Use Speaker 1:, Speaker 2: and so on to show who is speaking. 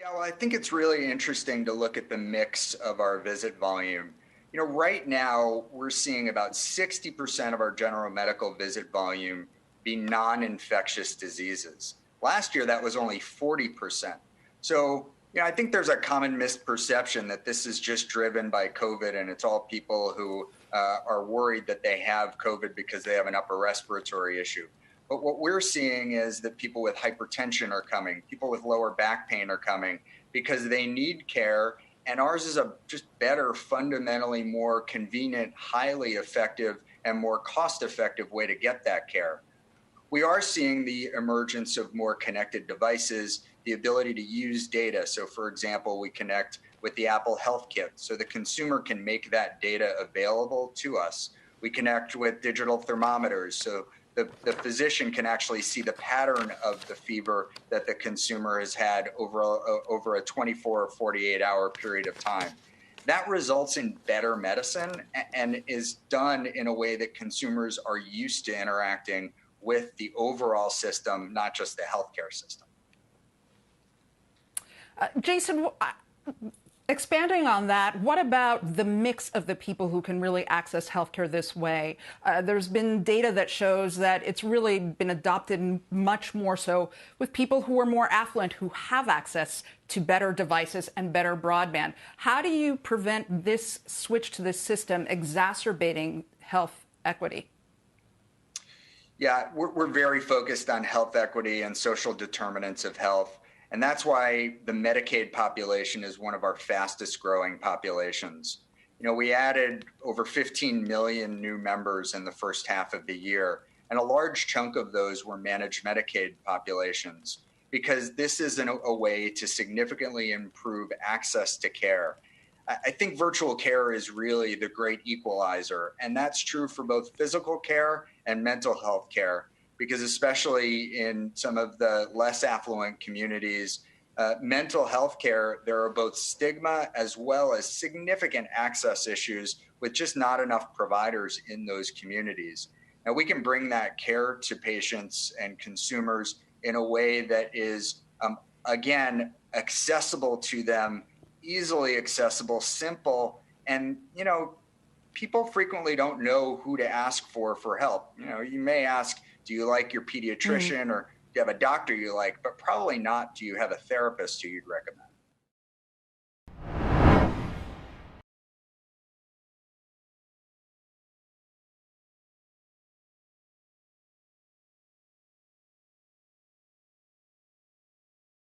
Speaker 1: Yeah, well, I think it's really interesting to look at the mix of our visit volume. Right now, we're seeing about 60% of our general medical visit volume be non-infectious diseases. Last year, that was only 40%. So, I think there's a common misperception that this is just driven by COVID and it's all people who are worried that they have COVID because they have an upper respiratory issue. But what we're seeing is that people with hypertension are coming, people with lower back pain are coming because they need care. And ours is a just better, fundamentally more convenient, highly effective, and more cost-effective way to get that care. We are seeing the emergence of more connected devices, the ability to use data. So, for example, we connect with the Apple Health Kit so the consumer can make that data available to us. We connect with digital thermometers so the physician can actually see the pattern of the fever that the consumer has had over a 24 or 48-hour period of time. That results in better medicine and is done in a way that consumers are used to interacting with the overall system, not just the healthcare system.
Speaker 2: Jason, expanding on that, what about the mix of the people who can really access healthcare this way? There's been data that shows that it's really been adopted much more so with people who are more affluent, who have access to better devices and better broadband. How do you prevent this switch to this system exacerbating health equity?
Speaker 1: Yeah, we're very focused on health equity and social determinants of health. And that's why the Medicaid population is one of our fastest growing populations. We added over 15 million new members in the first half of the year, and a large chunk of those were managed Medicaid populations, because this is a way to significantly improve access to care. I think virtual care is really the great equalizer, and that's true for both physical care and mental health care. Because especially in some of the less affluent communities, mental health care, there are both stigma as well as significant access issues with just not enough providers in those communities. Now, we can bring that care to patients and consumers in a way that is, again, accessible to them, easily accessible, simple, and, people frequently don't know who to ask for help. You may ask, do you like your pediatrician or do you have a doctor you like, but probably not do you have a therapist who you'd recommend.